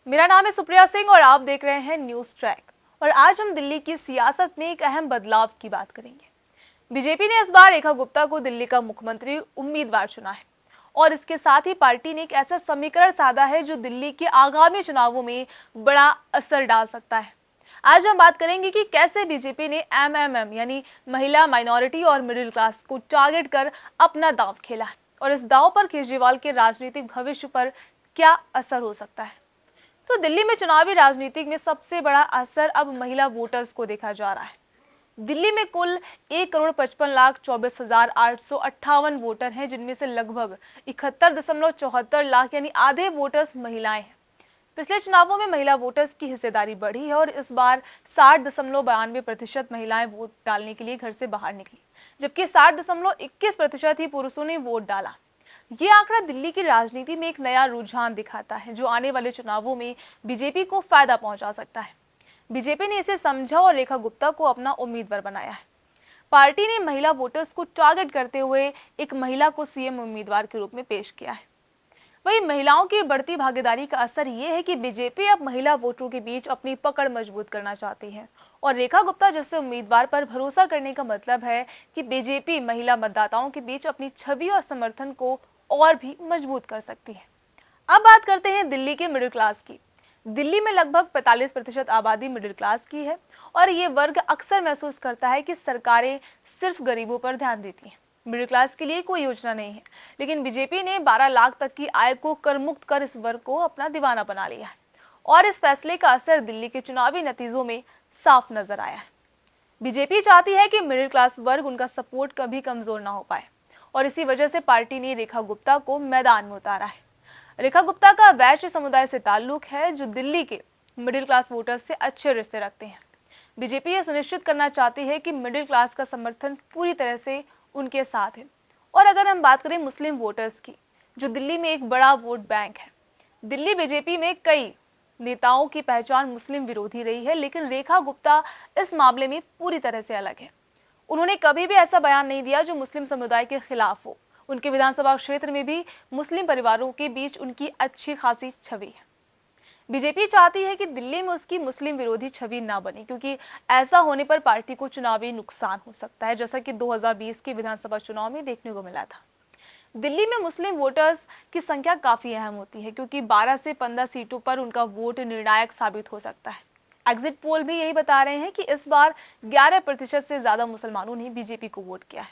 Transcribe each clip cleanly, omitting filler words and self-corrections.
मेरा नाम है सुप्रिया सिंह और आप देख रहे हैं न्यूज़ ट्रैक। और आज हम दिल्ली की सियासत में एक अहम बदलाव की बात करेंगे। बीजेपी ने इस बार रेखा गुप्ता को दिल्ली का मुख्यमंत्री उम्मीदवार चुना है और इसके साथ ही पार्टी ने एक ऐसा समीकरण साधा है जो दिल्ली के आगामी चुनावों में बड़ा असर डाल सकता है। आज हम बात करेंगे कि कैसे बीजेपी ने एमएमएम यानी महिला, माइनॉरिटी और मिडिल क्लास को टारगेट कर अपना दांव खेला है और इस दांव पर केजरीवाल के राजनीतिक भविष्य पर क्या असर हो सकता है। तो दिल्ली में चुनावी राजनीति में सबसे बड़ा असर अब महिला वोटर्स को देखा जा रहा है। दिल्ली में कुल 1,55,24,858 वोटर हैं, जिनमें से लगभग 71.74 लाख यानी आधे वोटर्स महिलाएं हैं। पिछले चुनावों में महिला वोटर्स की हिस्सेदारी बढ़ी है और इस बार 60.92% महिलाएं वोट डालने के लिए घर से बाहर निकली, जबकि 60.21% ही पुरुषों ने वोट डाला। ये आंकड़ा दिल्ली की राजनीति में एक नया रुझान दिखाता है जो आने वाले चुनावों में बीजेपी को फायदा पहुंचा सकता है। बीजेपी ने इसे समझा और रेखा गुप्ता को अपना उम्मीदवार बनाया है। पार्टी ने महिला वोटर्स को टारगेट करते हुए एक महिला को सीएम उम्मीदवार के रूप में पेश किया है। वहीं महिलाओं की बढ़ती भागीदारी का असर ये है कि बीजेपी अब महिला वोटरों के बीच अपनी पकड़ मजबूत करना चाहती है और रेखा गुप्ता जैसे उम्मीदवार पर भरोसा करने का मतलब है कि बीजेपी महिला मतदाताओं के बीच अपनी छवि और समर्थन को और भी मजबूत कर सकती है। अब बात करते हैं दिल्ली के मिडिल क्लास की। दिल्ली में लगभग 45% आबादी मिडिल क्लास की है और ये वर्ग अक्सर महसूस करता है कि सरकारें सिर्फ गरीबों पर ध्यान देती हैं, मिडिल क्लास के लिए कोई योजना नहीं है। लेकिन बीजेपी ने 12 लाख तक की आय को कर मुक्त कर इस वर्ग को अपना दीवाना बना लिया है और इस फैसले का असर दिल्ली के चुनावी नतीजों में साफ नजर आया है। बीजेपी चाहती है कि मिडिल क्लास वर्ग उनका सपोर्ट कभी कमजोर ना हो पाए और इसी वजह से पार्टी ने रेखा गुप्ता को मैदान में उतारा है। रेखा गुप्ता का वैश्य समुदाय से ताल्लुक है जो दिल्ली के मिडिल क्लास वोटर्स से अच्छे रिश्ते रखते हैं। बीजेपी यह सुनिश्चित करना चाहती है कि मिडिल क्लास का समर्थन पूरी तरह से उनके साथ है। और अगर हम बात करें मुस्लिम वोटर्स की, जो दिल्ली में एक बड़ा वोट बैंक है, दिल्ली बीजेपी में कई नेताओं की पहचान मुस्लिम विरोधी रही है, लेकिन रेखा गुप्ता इस मामले में पूरी तरह से अलग है। उन्होंने कभी भी ऐसा बयान नहीं दिया जो मुस्लिम समुदाय के खिलाफ हो। उनके विधानसभा क्षेत्र में भी मुस्लिम परिवारों के बीच उनकी अच्छी खासी छवि है। बीजेपी चाहती है कि दिल्ली में उसकी मुस्लिम विरोधी छवि ना बने, क्योंकि ऐसा होने पर पार्टी को चुनावी नुकसान हो सकता है, जैसा कि 2020 के विधानसभा चुनाव में देखने को मिला था। दिल्ली में मुस्लिम वोटर्स की संख्या काफी अहम होती है, क्योंकि 12 से 15 सीटों पर उनका वोट निर्णायक साबित हो सकता है। एग्जिट पोल भी यही बता रहे हैं कि इस बार 11% से ज्यादा मुसलमानों ने बीजेपी को वोट किया है।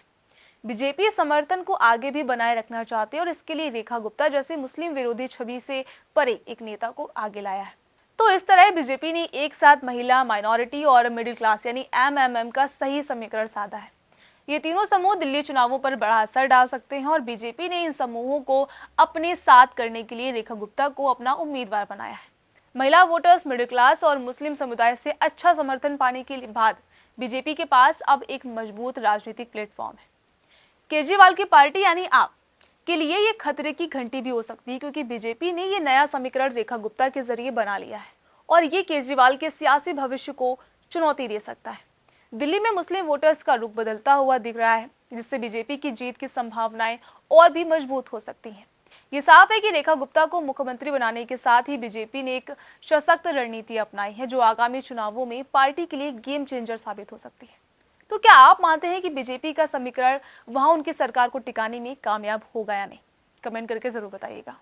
बीजेपी समर्थन को आगे भी बनाए रखना चाहती है और इसके लिए रेखा गुप्ता जैसे मुस्लिम विरोधी छवि से परे एक नेता को आगे लाया है। तो इस तरह बीजेपी ने एक साथ महिला, माइनॉरिटी और मिडिल क्लास यानी एमएमएम का सही समीकरण साधा है। ये तीनों समूह दिल्ली चुनावों पर बड़ा असर डाल सकते हैं और बीजेपी ने इन समूहों को अपने साथ करने के लिए रेखा गुप्ता को अपना उम्मीदवार बनाया है। महिला वोटर्स, मिडिल क्लास और मुस्लिम समुदाय से अच्छा समर्थन पाने के बाद बीजेपी के पास अब एक मजबूत राजनीतिक प्लेटफॉर्म है। केजरीवाल की पार्टी यानी आप के लिए ये खतरे की घंटी भी हो सकती है, क्योंकि बीजेपी ने ये नया समीकरण रेखा गुप्ता के जरिए बना लिया है और ये केजरीवाल के सियासी भविष्य को चुनौती दे सकता है। दिल्ली में मुस्लिम वोटर्स का रुख बदलता हुआ दिख रहा है, जिससे बीजेपी की जीत की संभावनाएं और भी मजबूत हो सकती हैं। ये साफ है कि रेखा गुप्ता को मुख्यमंत्री बनाने के साथ ही बीजेपी ने एक सशक्त रणनीति अपनाई है जो आगामी चुनावों में पार्टी के लिए गेम चेंजर साबित हो सकती है। तो क्या आप मानते हैं कि बीजेपी का समीकरण वहां उनकी सरकार को टिकाने में कामयाब होगा या नहीं? कमेंट करके जरूर बताइएगा।